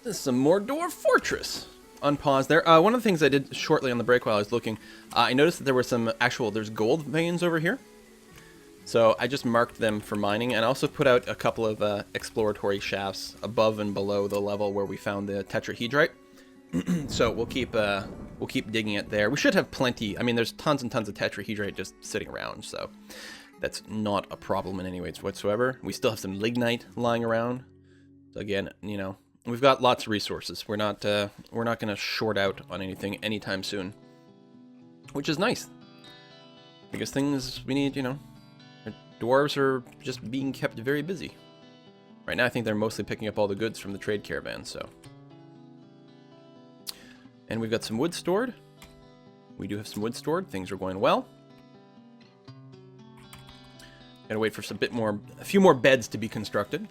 This is some more Dwarf Fortress. Unpause there. One of the things I did shortly on the break while I was looking, I noticed that there were some there's gold veins over here. So I just marked them for mining, and I also put out a couple of exploratory shafts above and below the level where we found the tetrahedrite. So we'll keep digging it there. We should have plenty. I mean, there's tons and tons of tetrahedrite just sitting around, so that's not a problem in any ways whatsoever. We still have some lignite lying around. So again, you know, we've got lots of resources. We're not going to short out on anything anytime soon, which is nice. Biggest thing is we need, you know, our dwarves are just being kept very busy. Right now, I think they're mostly picking up all the goods from the trade caravan, so. And we've got some wood stored. We do have some wood stored. Things are going well. Gotta wait for a few more beds to be constructed.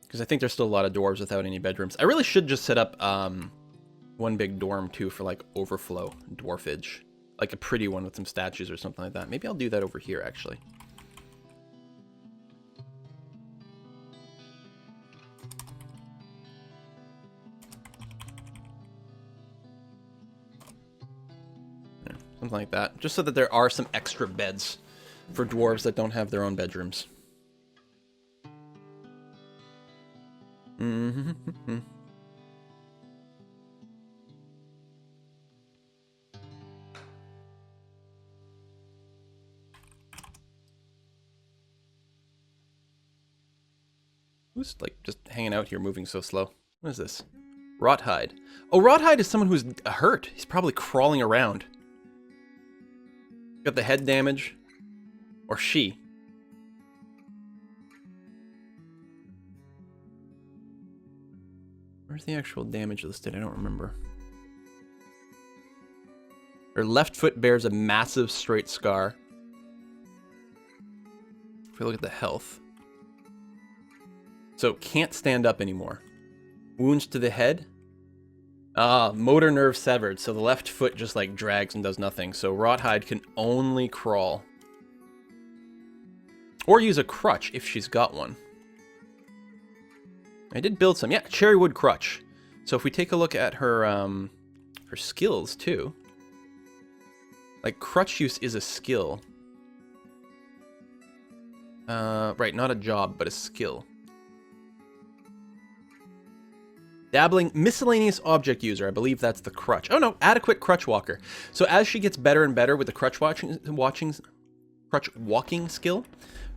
Because I think there's still a lot of dwarves without any bedrooms. I really should just set up one big dorm too for like overflow dwarfage. Like a pretty one with some statues or something like that. Maybe I'll do that over here actually. Yeah, something like that. Just so that there are some extra beds for dwarves that don't have their own bedrooms. Mm-hmm. Who's like just hanging out here moving so slow? What is this? Rothide. Oh, Rothide is someone who's hurt. He's probably crawling around. Got the head damage. Or she. Where's the actual damage listed? I don't remember. Her left foot bears a massive straight scar. If we look at the health. So, can't stand up anymore. Wounds to the head. Motor nerve severed. So the left foot just like drags and does nothing. So Rothide can only crawl. Or use a crutch if she's got one. I did build some. Yeah, cherrywood crutch. So if we take a look at her her skills too. Like crutch use is a skill. Right, not a job, but a skill. Dabbling miscellaneous object user. I believe that's the crutch. Oh no, adequate crutch walker. So as she gets better and better with the crutch walking skill,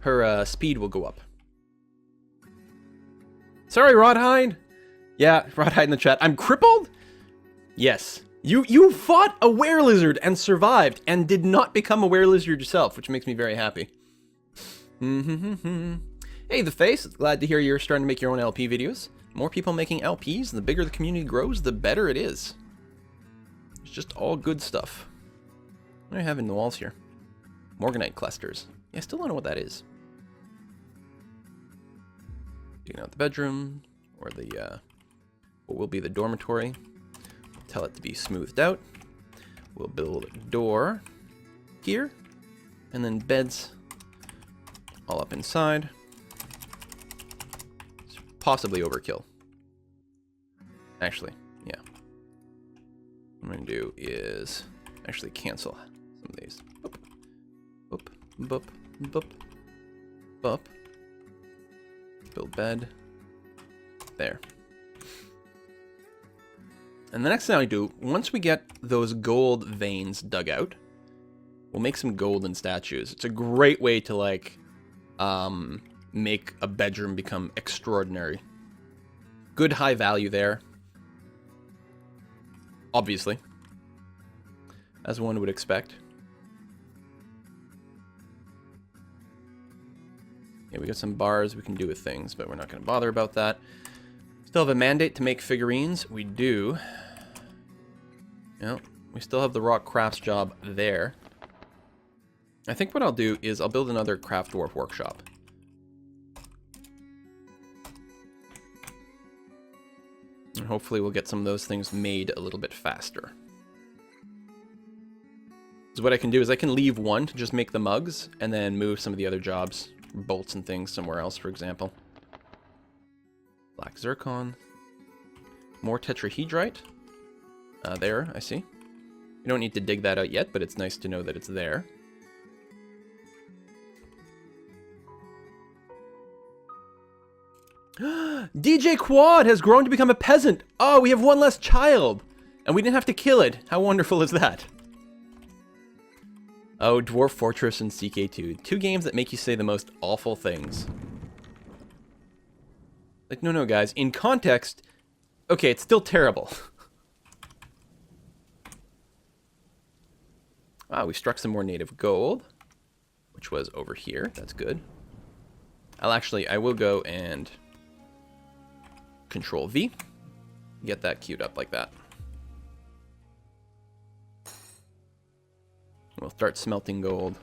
her speed will go up. Sorry, Rothide. Yeah, Rothide in the chat. I'm crippled? Yes. You fought a were-lizard and survived and did not become a were-lizard yourself, which makes me very happy. Hey, The Face. Glad to hear you're starting to make your own LP videos. More people making LPs, the bigger the community grows, the better it is. It's just all good stuff. What do I have in the walls here? Morganite clusters. Yeah, I still don't know what that is. Digging out the bedroom, or the, what will be the dormitory. Tell it to be smoothed out. We'll build a door here, and then beds all up inside. It's possibly overkill. Actually, yeah. What I'm going to do is actually cancel some of these. Boop, boop, boop, boop, boop. Build bed. There. And the next thing I do, once we get those gold veins dug out, we'll make some golden statues. It's a great way to, like, make a bedroom become extraordinary. Good high value there. Obviously. As one would expect. Yeah, we got some bars we can do with things, but we're not going to bother about that. Still have a mandate to make figurines. We do. Yeah, we still have the rock crafts job there. I think what I'll do is I'll build another craft dwarf workshop. And hopefully we'll get some of those things made a little bit faster. So what I can do is I can leave one to just make the mugs, and then move some of the other jobs, bolts and things, somewhere else, for example. Black zircon. More tetrahedrite. There, I see. You don't need to dig that out yet, but it's nice to know that it's there. DJ Quad has grown to become a peasant. Oh, we have one less child. And we didn't have to kill it. How wonderful is that? Oh, Dwarf Fortress and CK2. Two games that make you say the most awful things. Like, no, guys. In context, okay, it's still terrible. Wow, we struck some more native gold, which was over here. That's good. I will go and Control V. Get that queued up like that. We'll start smelting gold.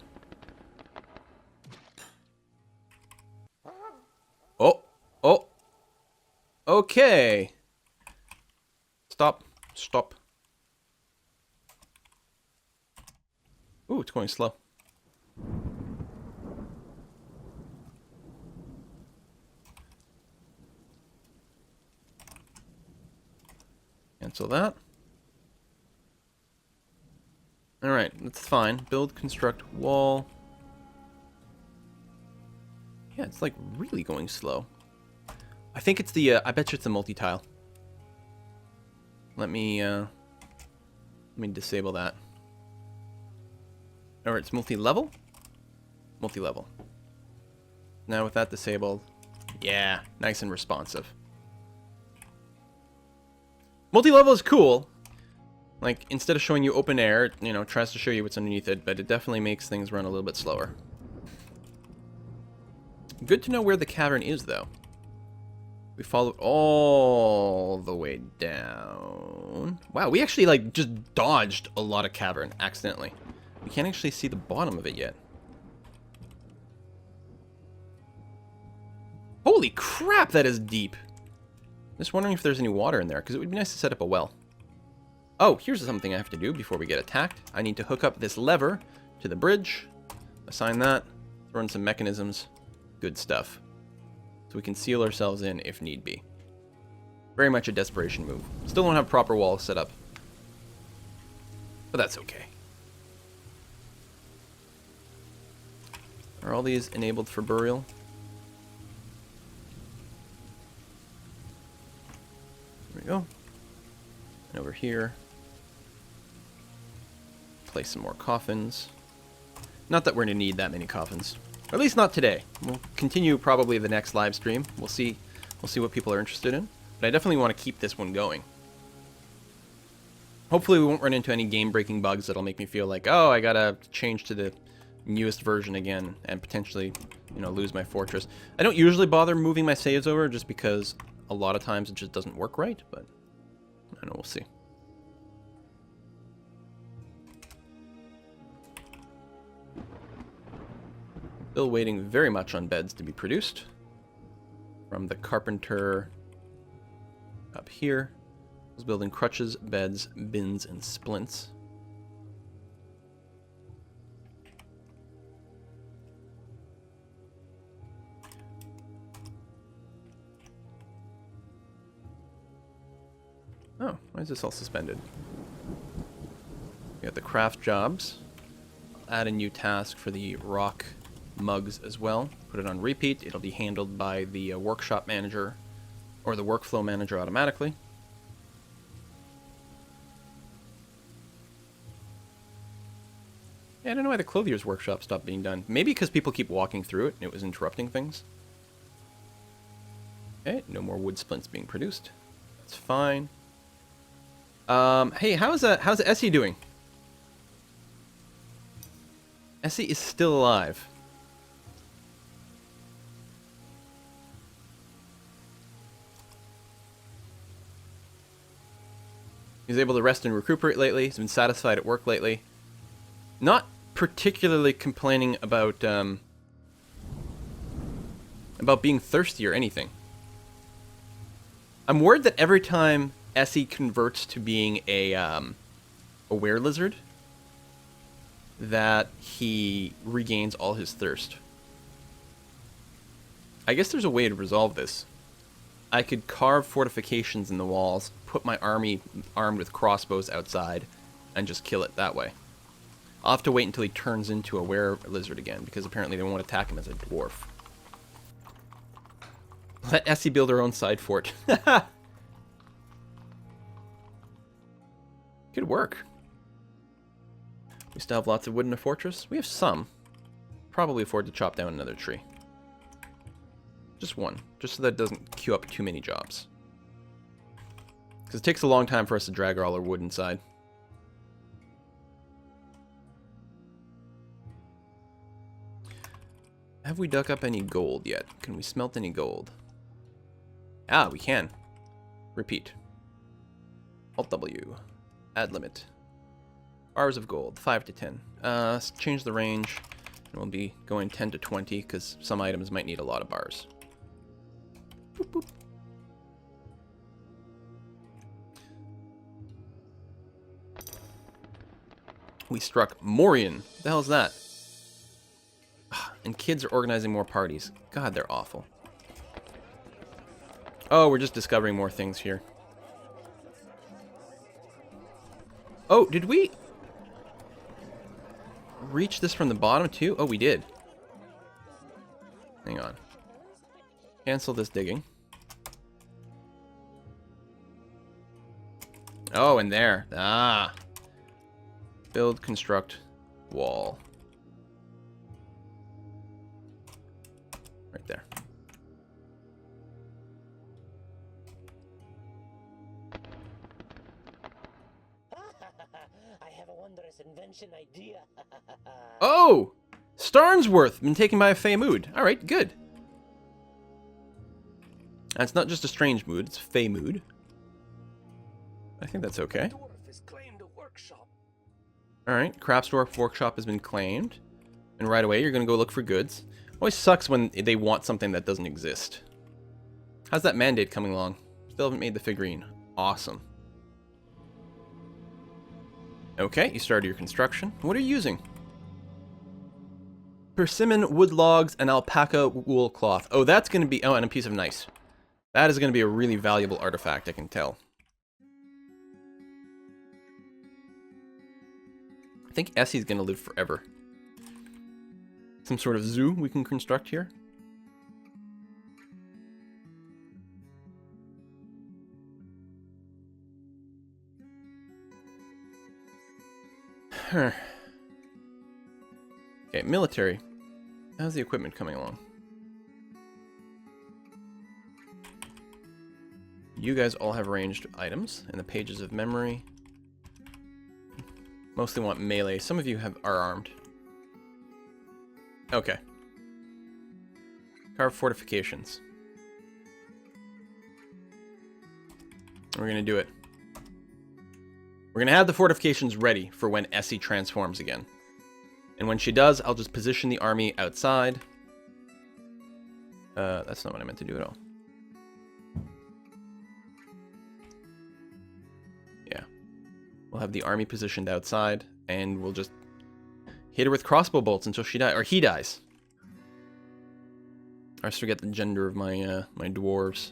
Oh! Okay! Stop. Ooh, it's going slow. Cancel that. Alright, that's fine. Build, construct, wall. Yeah, it's like really going slow. I think it's the, I bet you it's a multi-tile. Let me disable that. Or it's multi-level? Multi-level. Now with that disabled, yeah, nice and responsive. Multi-level is cool. Like, instead of showing you open air, you know, it tries to show you what's underneath it, but it definitely makes things run a little bit slower. Good to know where the cavern is, though. We followed all the way down. Wow, we actually, like, just dodged a lot of cavern accidentally. We can't actually see the bottom of it yet. Holy crap, that is deep. Just wondering if there's any water in there, because it would be nice to set up a well. Oh, here's something I have to do before we get attacked. I need to hook up this lever to the bridge. Assign that. Throw in some mechanisms. Good stuff. So we can seal ourselves in if need be. Very much a desperation move. Still don't have proper walls set up. But that's okay. Are all these enabled for burial? There we go. And over here, place some more coffins. Not that we're going to need that many coffins. Or at least not today. We'll continue probably the next live stream. We'll see what people are interested in. But I definitely want to keep this one going. Hopefully we won't run into any game-breaking bugs that'll make me feel like, oh, I gotta change to the newest version again and potentially, you know, lose my fortress. I don't usually bother moving my saves over just because a lot of times it just doesn't work right, but I know, we'll see. Still waiting very much on beds to be produced. From the carpenter up here. I was building crutches, beds, bins, and splints. Oh, why is this all suspended? We got the craft jobs. I'll add a new task for the rock mugs as well. Put it on repeat. It'll be handled by the workshop manager or the workflow manager automatically. Yeah, I don't know why the clothier's workshop stopped being done. Maybe because people keep walking through it and it was interrupting things. Okay, no more wood splints being produced. That's fine. Hey, how's Essie doing? Essie is still alive. He's able to rest and recuperate lately. He's been satisfied at work lately. Not particularly complaining about being thirsty or anything. I'm worried that every time Essie converts to being a were lizard, that he regains all his thirst. I guess there's a way to resolve this. I could carve fortifications in the walls, put my army armed with crossbows outside, and just kill it that way. I'll have to wait until he turns into a were-lizard again, because apparently they won't attack him as a dwarf. Let Essie build her own side fort. Good work. We still have lots of wood in the fortress. We have some. Probably afford to chop down another tree. Just one, just so that it doesn't queue up too many jobs. Because it takes a long time for us to drag all our wood inside. Have we dug up any gold yet? Can we smelt any gold? Ah, we can. Repeat. Alt W. Add limit. Bars of gold, 5 to 10. Let's change the range. And we'll be going 10 to 20, because some items might need a lot of bars. Boop, boop. We struck Morian. What the hell is that? And kids are organizing more parties. God, they're awful. Oh, we're just discovering more things here. Oh, did we reach this from the bottom too? Oh, we did. Hang on. Cancel this digging. Oh, and there. Ah. Build, construct, wall. Right there. I have a wondrous invention idea. Oh! Starnsworth, been taken by a fey mood. Alright, good. That's not just a strange mood, it's a fey mood. I think that's okay. Dwarf has claimed a workshop. Alright, Craftsdwarf Workshop has been claimed. And right away, you're going to go look for goods. Always sucks when they want something that doesn't exist. How's that mandate coming along? Still haven't made the figurine. Awesome. Okay, you started your construction. What are you using? Persimmon wood logs and alpaca wool cloth. Oh, that's going to be... Oh, and a piece of nice. That is going to be a really valuable artifact, I can tell. I think Essie's going to live forever. Some sort of zoo we can construct here. Huh. Okay, military. How's the equipment coming along? You guys all have ranged items in the pages of memory. Mostly want melee. Some of you are armed. Okay. Carve fortifications. We're gonna do it. We're gonna have the fortifications ready for when Essie transforms again. And when she does, I'll just position the army outside. That's not what I meant to do at all. Yeah. We'll have the army positioned outside, and we'll just hit her with crossbow bolts until she dies, or he dies. I always forget the gender of my my dwarves.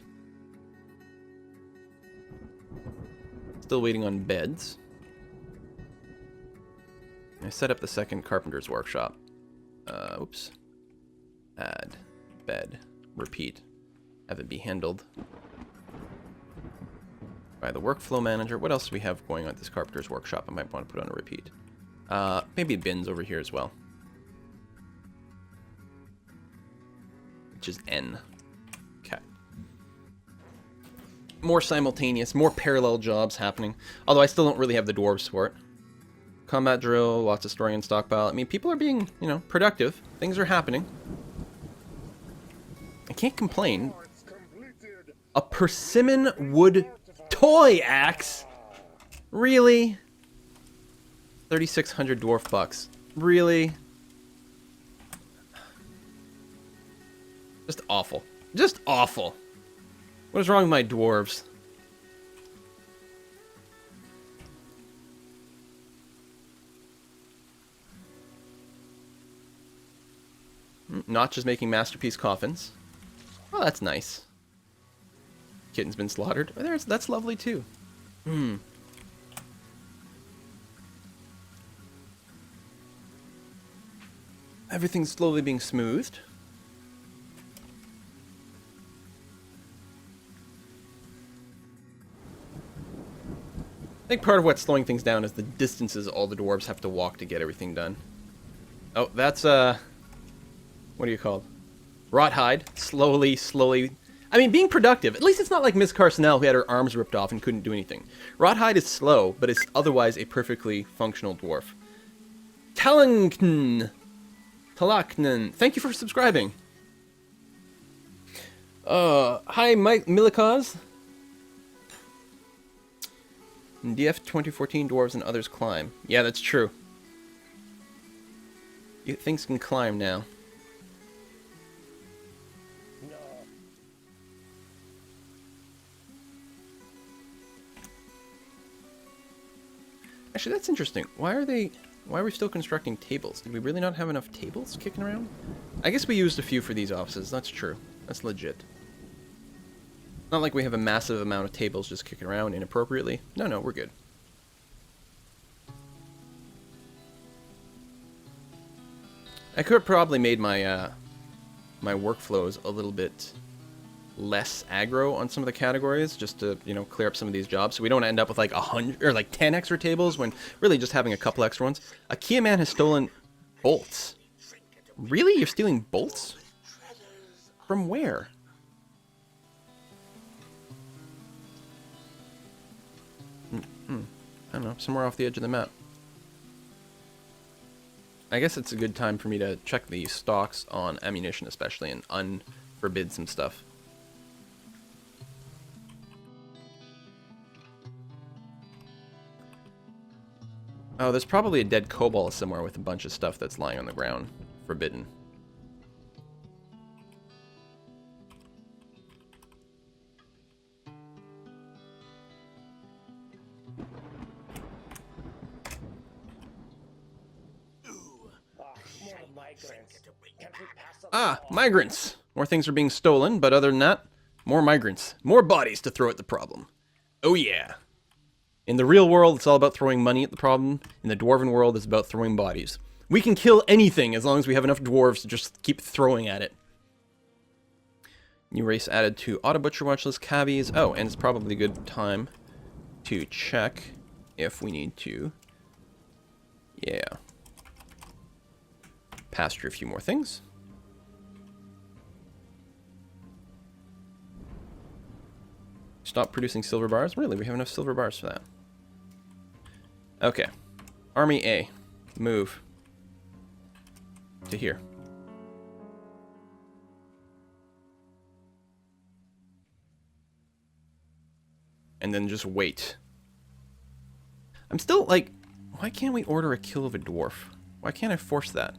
Still waiting on beds. I set up the second carpenter's workshop. Oops. Add. Bed. Repeat. Have it be handled by the workflow manager. What else do we have going on at this carpenter's workshop I might want to put on a repeat? Maybe bins over here as well. Which is N. Okay. More simultaneous, more parallel jobs happening. Although I still don't really have the dwarves for it. Combat drill, lots of storing and stockpile. I mean, people are being, you know, productive. Things are happening. I can't complain. A persimmon wood toy axe? Really? 3,600 dwarf bucks. Really? Just awful. Just awful. What is wrong with my dwarves? Not just making masterpiece coffins. Oh, that's nice. Kitten's been slaughtered. Oh, that's lovely too. Hmm. Everything's slowly being smoothed. I think part of what's slowing things down is the distances all the dwarves have to walk to get everything done. Oh, that's, what are you called? Rothide. Slowly. I mean, being productive. At least it's not like Miss Carsonell who had her arms ripped off and couldn't do anything. Rothide is slow, but is otherwise a perfectly functional dwarf. Talaknen. Thank you for subscribing. Hi, Mike Milikaz. In DF 2014, dwarves and others climb. Yeah, that's true. Things can climb now. No. Actually, that's interesting. Why are we still constructing tables? Did we really not have enough tables kicking around? I guess we used a few for these offices. That's true. That's legit. Not like we have a massive amount of tables just kicking around inappropriately. No, we're good. I could have probably made my my workflows a little bit less aggro on some of the categories, just to, you know, clear up some of these jobs, so we don't end up with like 100 or like 10 extra tables when really just having a couple extra ones. A Kia man has stolen bolts. Really? You're stealing bolts? From where? I don't know, somewhere off the edge of the map. I guess it's a good time for me to check the stocks on ammunition especially and unforbid some stuff. Oh, there's probably a dead kobold somewhere with a bunch of stuff that's lying on the ground. Forbidden. More migrants. Can't we pass them Ah, all? migrants! More things are being stolen, but other than that, more migrants. More bodies to throw at the problem. Oh yeah. In the real world, it's all about throwing money at the problem. In the dwarven world, it's about throwing bodies. We can kill anything as long as we have enough dwarves to just keep throwing at it. New race added to Auto Butcher watchlist cabbies. Oh, and it's probably a good time to check if we need to. Yeah. Pasture a few more things. Stop producing silver bars? Really? We have enough silver bars for that. Okay. Army A. Move. To here. And then just wait. I'm still like, why can't we order a kill of a dwarf? Why can't I force that?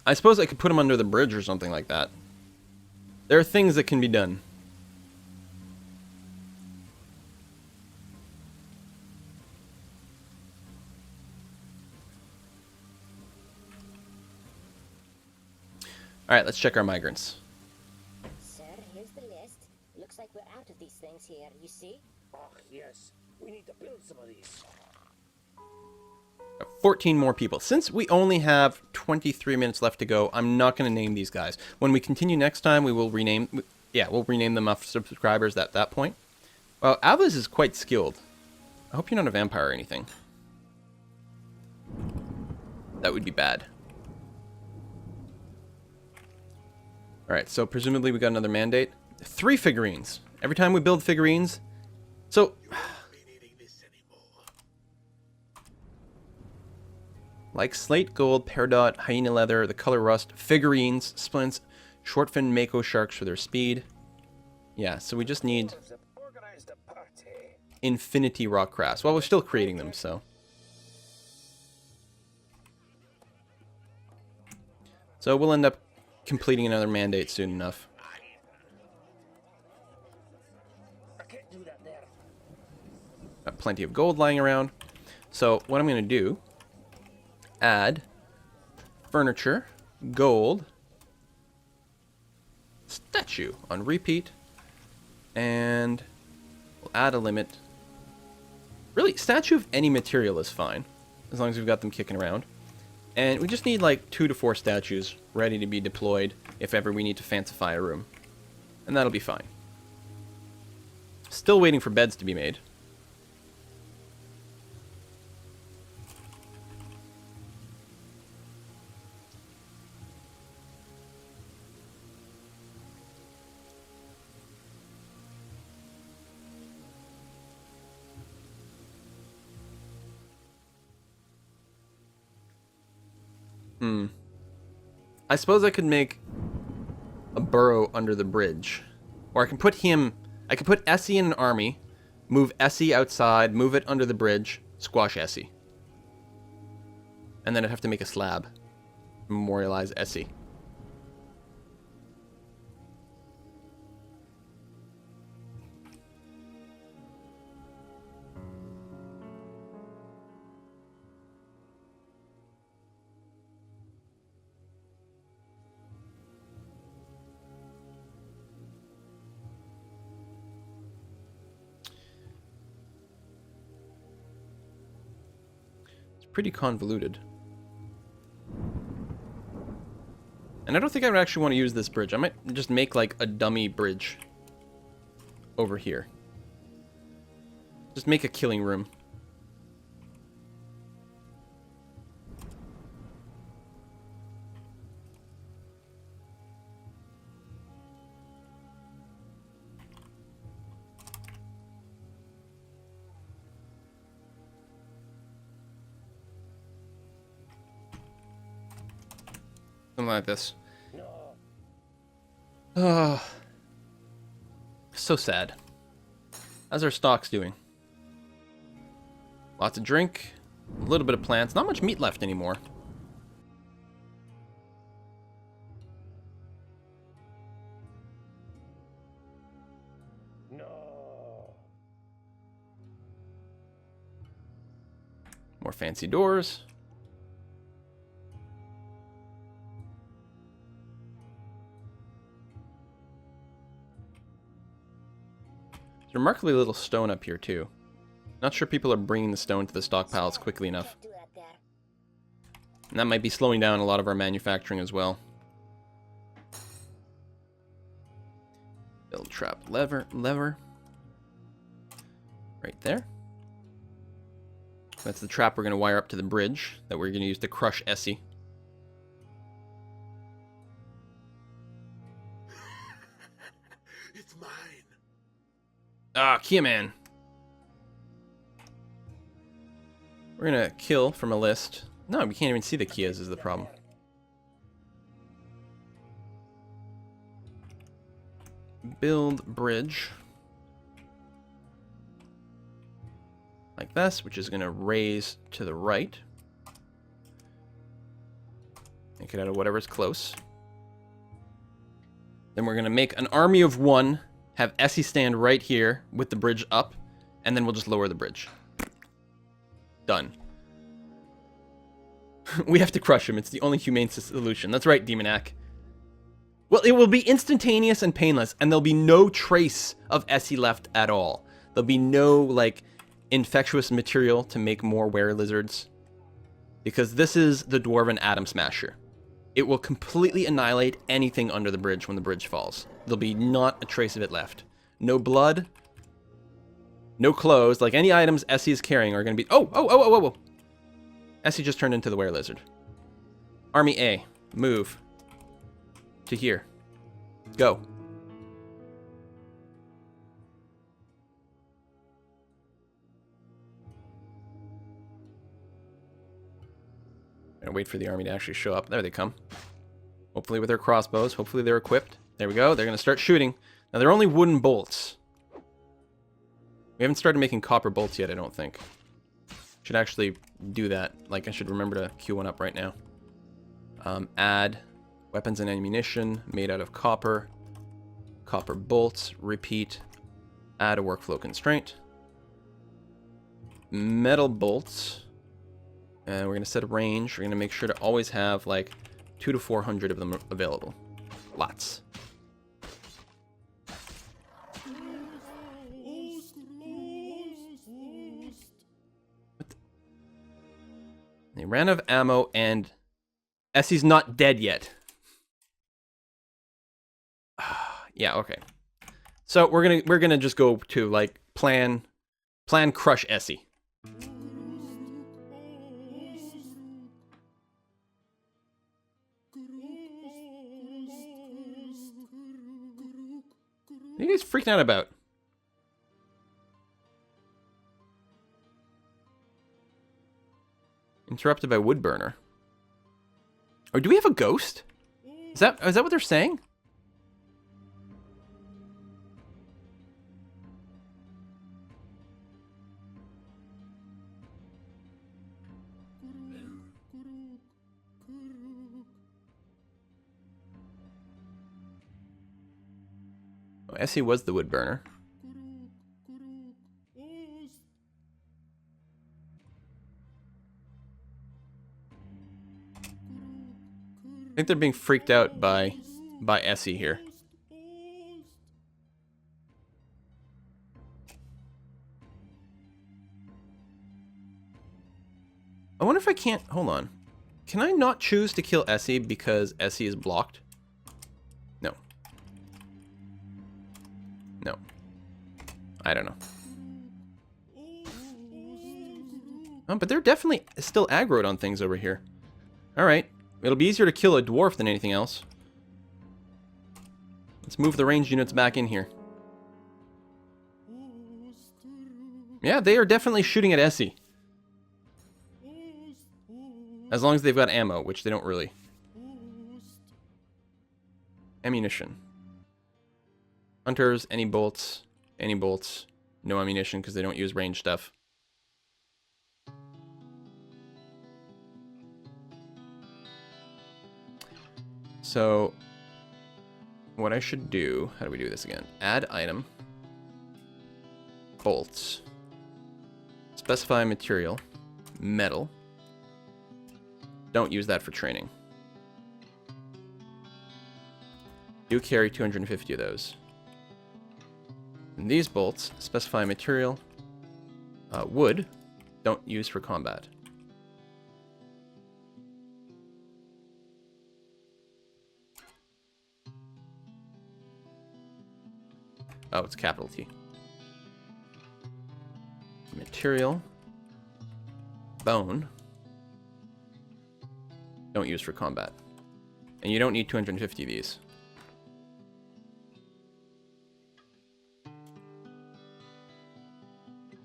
I suppose I could put him under the bridge or something like that. There are things that can be done. Alright, let's check our migrants. Sir, here's the list. Looks like we're out of these things here, you see? Oh, yes. We need to build some of these. 14 more people. Since we only have 23 minutes left to go, I'm not going to name these guys. When we continue next time, we will rename... Yeah, we'll rename them off subscribers at that point. Well, Avaz is quite skilled. I hope you're not a vampire or anything. That would be bad. Alright, so presumably we got another mandate. 3 figurines. Every time we build figurines... So... Like slate gold, peridot, hyena leather, the color rust, figurines, splints, shortfin mako sharks for their speed. Yeah, so we just need Organize the party. infinity rock crafts. Well, we're still creating them, so. So we'll end up completing another mandate soon enough. I can't do that there. got plenty of gold lying around. So what I'm going to do, add furniture, gold, statue on repeat, and we'll add a limit. Really, statue of any material is fine, as long as we've got them kicking around. And we just need like 2 to 4 statues ready to be deployed if ever we need to fancify a room. And that'll be fine. Still waiting for beds to be made. I suppose I could make a burrow under the bridge. Or I can put him... I could put Essie in an army, move Essie outside, move it under the bridge, squash Essie. And then I'd have to make a slab. Memorialize Essie. Pretty convoluted. And I don't think I would actually want to use this bridge. I might just make like a dummy bridge over here. Just make a killing room. Something like this. No. So sad. How's our stocks doing? Lots of drink, a little bit of plants, not much meat left anymore. No. More fancy doors. Remarkably little stone up here too. Not sure people are bringing the stone to the stockpiles quickly enough. Can't do that there. And that might be slowing down a lot of our manufacturing as well. Build trap lever. Right there. That's the trap we're going to wire up to the bridge that we're going to use to crush Essie. It's mine. Ah, Kia Man. We're gonna kill from a list. No, we can't even see the Kias is the problem. Build bridge. Like this, which is gonna raise to the right. Make it out of whatever's close. Then we're gonna make an army of 1. Have Essie stand right here with the bridge up, and then we'll just lower the bridge. Done. We have to crush him. It's the only humane solution. That's right, Demonac. Well, it will be instantaneous and painless, and there'll be no trace of Essie left at all. There'll be no, like, infectious material to make more were-lizards. Because this is the Dwarven Atom Smasher. It will completely annihilate anything under the bridge when the bridge falls. There'll be not a trace of it left. No blood. No clothes. Like, any items Essie is carrying are going to be... Oh! Essie just turned into the were-lizard. Army A. Move. To here. Go. And wait for the army to actually show up. There they come. Hopefully with their crossbows. Hopefully they're equipped. There we go. They're going to start shooting. Now they're only wooden bolts. We haven't started making copper bolts yet, I don't think. Should actually do that. Like, I should remember to queue one up right now. Add weapons and ammunition made out of copper. Copper bolts. Repeat. Add a workflow constraint. metal bolts. And we're going to set a range. We're going to make sure to always have like 200 to 400 of them available. Lots. They ran out of ammo, and Essie's not dead yet. Yeah, okay. So we're gonna just go to like plan crush Essie. What are you guys freaking out about? Interrupted by wood burner. Or do we have a ghost? Is that what they're saying? Oh, Essie was the wood burner. I think they're being freaked out by Essie here. I wonder if I can't... Hold on. Can I not choose to kill Essie because Essie is blocked? No. No. I don't know. Oh, but they're definitely still aggroed on things over here. Alright. It'll be easier to kill a dwarf than anything else. Let's move the ranged units back in here. Yeah, they are definitely shooting at Essie. As long as they've got ammo, which they don't really. Ammunition. Hunters, any bolts. Any bolts. No ammunition because they don't use ranged stuff. So, what I should do, how do we do this again? Add item, bolts, specify material, metal. Don't use that for training. Do carry 250 of those. And these bolts, specify material, wood, don't use for combat. Oh, it's capital T. Material. Bone. Don't use for combat. And you don't need 250 of these.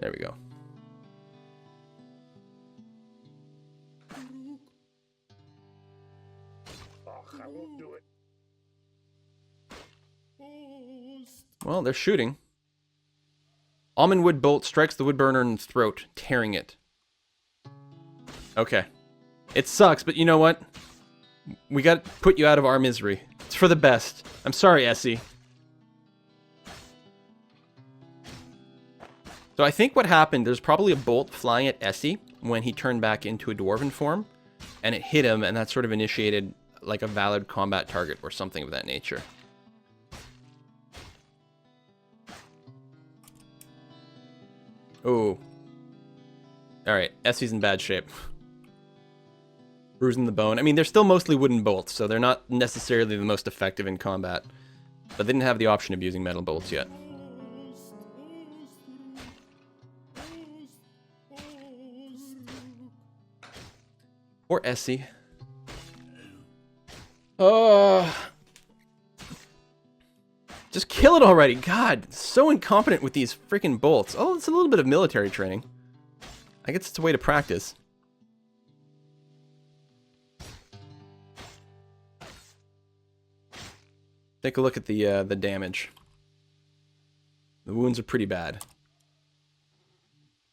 There we go. Oh, I won't do it. Well, they're shooting. Almond wood bolt strikes the wood burner in the throat, tearing it. Okay. It sucks, but you know what? We got to put you out of our misery. It's for the best. I'm sorry, Essie. So I think what happened, there's probably a bolt flying at Essie when he turned back into a dwarven form, and it hit him, and that sort of initiated like a valid combat target or something of that nature. Oh. Alright, Essie's in bad shape. Bruising the bone. I mean, they're still mostly wooden bolts, so they're not necessarily the most effective in combat. But they didn't have the option of using metal bolts yet. Poor Essie. Oh. Just kill it already. God, so incompetent with these freaking bolts. Oh, it's a little bit of military training. I guess it's a way to practice. Take a look at the damage. The wounds are pretty bad.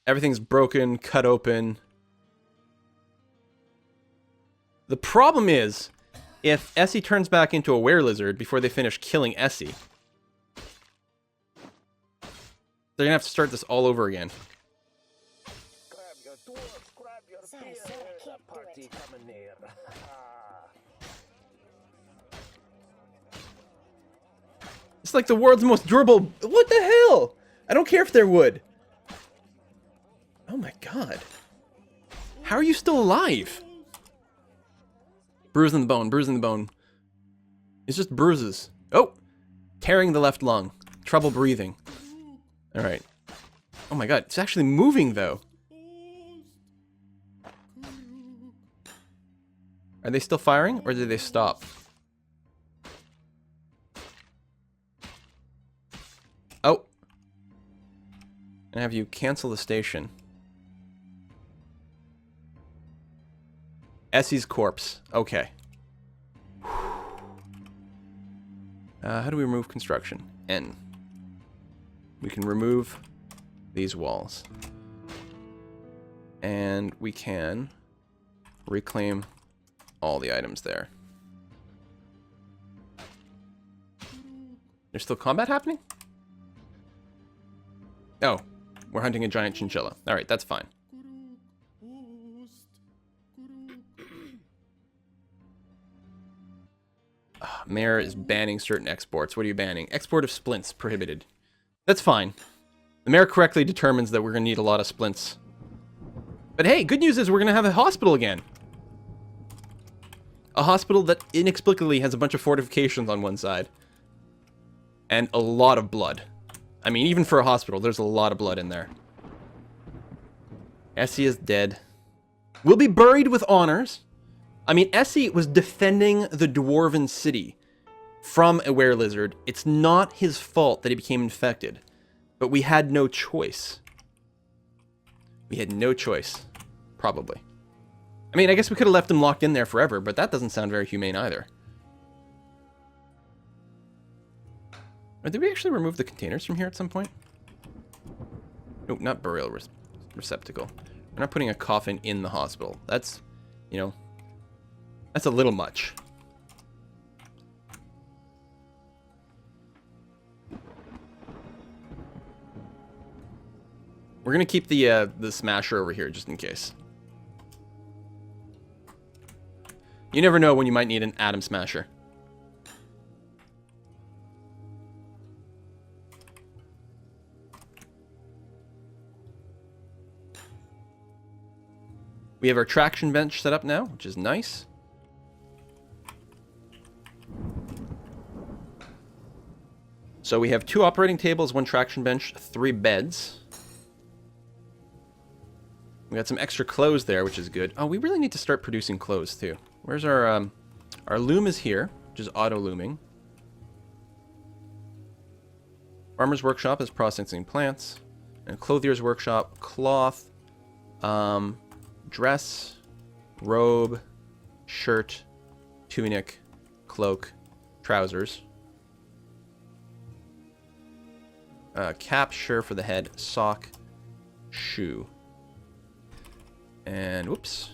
Everything's broken, cut open. The problem is, if Essie turns back into a were-lizard before they finish killing Essie, they're gonna have to start this all over again. It's like the world's most durable... What the hell? I don't care if they're wood. Oh my god. How are you still alive? Bruise in the bone, bruise in the bone. It's just bruises. Oh! Tearing the left lung. Trouble breathing. Alright. Oh my god, it's actually moving though. Are they still firing, or did they stop? Oh. And have you cancel the station. Essie's corpse. Okay. How do we remove construction? N. We can remove these walls. And we can reclaim all the items there. There's still combat happening? Oh, we're hunting a giant chinchilla. Alright, that's fine. Mayor is banning certain exports. What are you banning? Export of splints prohibited. That's fine. The mayor correctly determines that we're going to need a lot of splints. But hey, good news is we're going to have a hospital again. A hospital that inexplicably has a bunch of fortifications on one side. And a lot of blood. I mean, even for a hospital, there's a lot of blood in there. Essie is dead. Will be buried with honors. I mean, Essie was defending the Dwarven city from a were-lizard. It's not his fault that he became infected. But we had no choice. We had no choice. Probably. I mean, I guess we could have left him locked in there forever, but that doesn't sound very humane either. Or did we actually remove the containers from here at some point? Nope, not burial receptacle. We're not putting a coffin in the hospital. That's, you know, that's a little much. We're gonna keep the smasher over here just in case. You never know when you might need an atom smasher. We have our traction bench set up now, which is nice. So we have 2 operating tables, 1 traction bench, 3 beds. We got some extra clothes there, which is good. Oh, we really need to start producing clothes too. Where's our loom is here, which is auto looming. Farmer's workshop is processing plants, and clothier's workshop, cloth, dress, robe, shirt, tunic, cloak, trousers, cap, shirt for the head, sock, shoe. And whoops.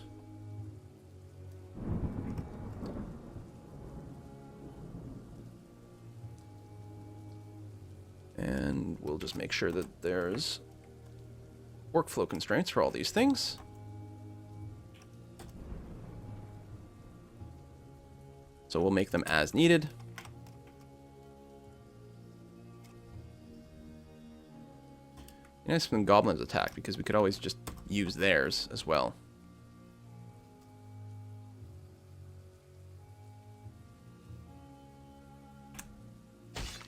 And we'll just make sure that there's workflow constraints for all these things. So we'll make them as needed. Nice when goblins attack, because we could always just use theirs as well.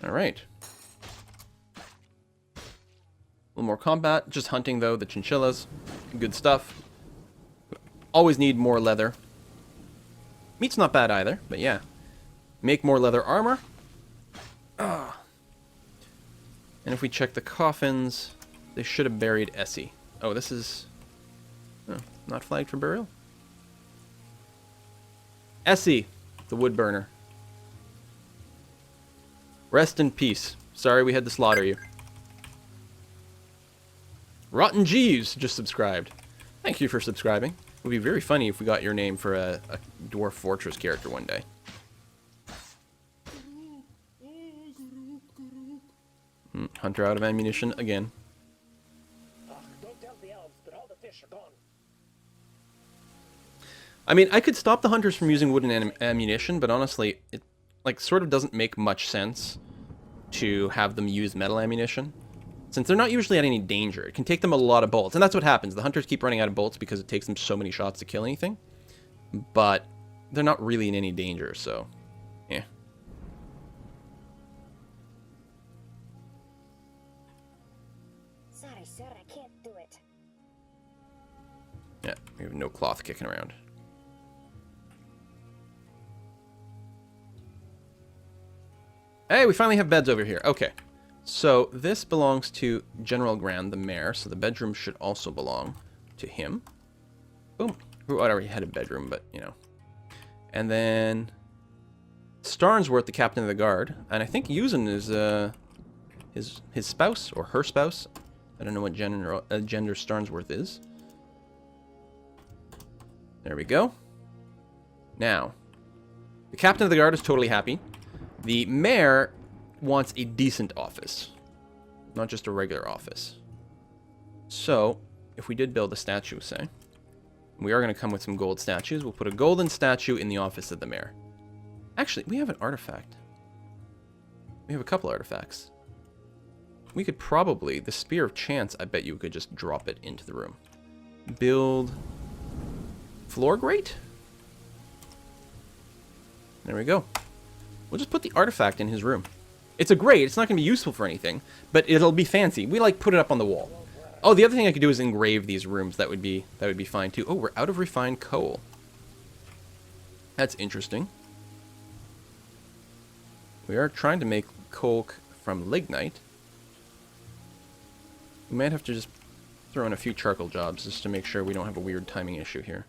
Alright. A little more combat. Just hunting, though, the chinchillas. Good stuff. Always need more leather. Meat's not bad either, but yeah. Make more leather armor. Ah. And if we check the coffins... They should have buried Essie. Oh, this is... Oh, not flagged for burial? Essie, the wood burner. Rest in peace. Sorry we had to slaughter you. Rotten Jeeves just subscribed. Thank you for subscribing. It would be very funny if we got your name for a Dwarf Fortress character one day. Hunter out of ammunition again. I mean, I could stop the hunters from using wooden ammunition, but honestly, it like sort of doesn't make much sense to have them use metal ammunition. Since they're not usually at any danger, it can take them a lot of bullets. And that's what happens. The hunters keep running out of bullets because it takes them so many shots to kill anything. But they're not really in any danger, so yeah. Sorry, sir, I can't do it. Yeah, we have no cloth kicking around. Hey, we finally have beds over here. Okay. So this belongs to General Grand, the mayor, so the bedroom should also belong to him. Boom. Ooh, I already had a bedroom, but, you know. And then Starnsworth, the captain of the guard, and I think Yuzen is his spouse or her spouse. I don't know what gender Starnsworth is. There we go. Now, the captain of the guard is totally happy. The mayor wants a decent office, not just a regular office. So, if we did build a statue, say, we are going to come with some gold statues. We'll put a golden statue in the office of the mayor. Actually, we have an artifact. We have a couple artifacts. We could probably, the Spear of Chance, I bet you could just drop it into the room. Build floor grate? There we go. We'll just put the artifact in his room. It's a grate. It's not going to be useful for anything, but it'll be fancy. We like put it up on the wall. Oh, the other thing I could do is engrave these rooms. That would be fine too. Oh, we're out of refined coal. That's interesting. We are trying to make coke from lignite. We might have to just throw in a few charcoal jobs just to make sure we don't have a weird timing issue here.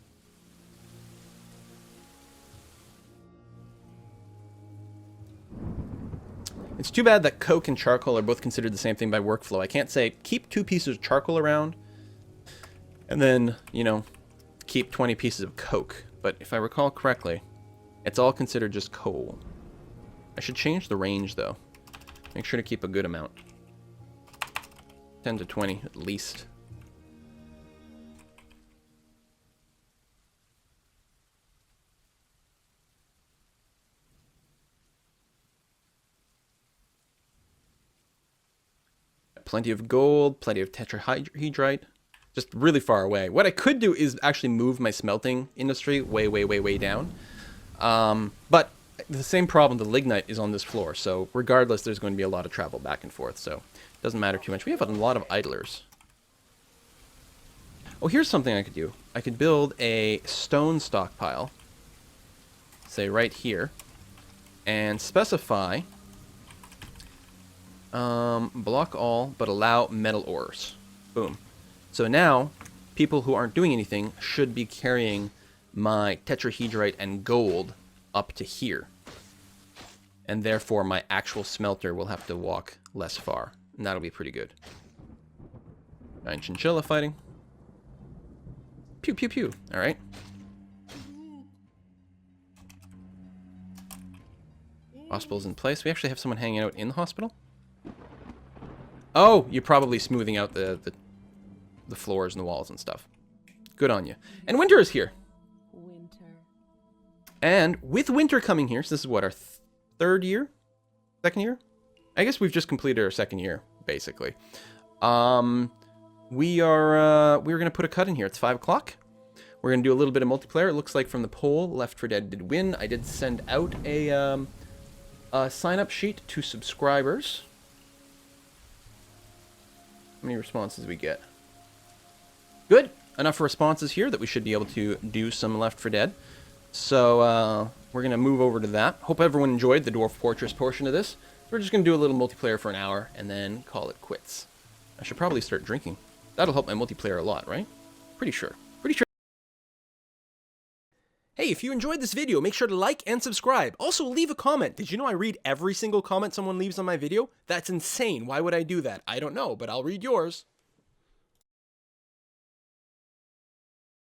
It's too bad that coke and charcoal are both considered the same thing by workflow. I can't say, keep 2 pieces of charcoal around, and then, you know, keep 20 pieces of coke. But if I recall correctly, it's all considered just coal. I should change the range, though. Make sure to keep a good amount. 10 to 20, at least. Plenty of gold, plenty of tetrahedrite, just really far away. What I could do is actually move my smelting industry way down. But the same problem, the lignite is on this floor, so regardless, there's going to be a lot of travel back and forth, so it doesn't matter too much. We have a lot of idlers. Oh, here's something I could do. I could build a stone stockpile, say right here, and specify block all, but allow metal ores. Boom. So now, people who aren't doing anything should be carrying my tetrahedrite and gold up to here. And therefore, my actual smelter will have to walk less far. And that'll be pretty good. 9 chinchilla fighting. Pew, pew, pew. Alright. Hospital's in place. We actually have someone hanging out in the hospital. Oh, you're probably smoothing out the floors and the walls and stuff. Good on you. And winter is here. Winter. And with winter coming here, so this is what, our third year? Second year? I guess we've just completed our second year, basically. We're going to put a cut in here. It's 5 o'clock. We're going to do a little bit of multiplayer. It looks like from the poll, Left 4 Dead did win. I did send out a sign-up sheet to subscribers. How many responses did we get? Good. Enough responses here that we should be able to do some Left 4 Dead. So we're going to move over to that. Hope everyone enjoyed the Dwarf Fortress portion of this. We're just going to do a little multiplayer for an hour and then call it quits. I should probably start drinking. That'll help my multiplayer a lot, right? Pretty sure. Hey, if you enjoyed this video, make sure to like and subscribe. Also, leave a comment. Did you know I read every single comment someone leaves on my video? That's insane. Why would I do that? I don't know, but I'll read yours.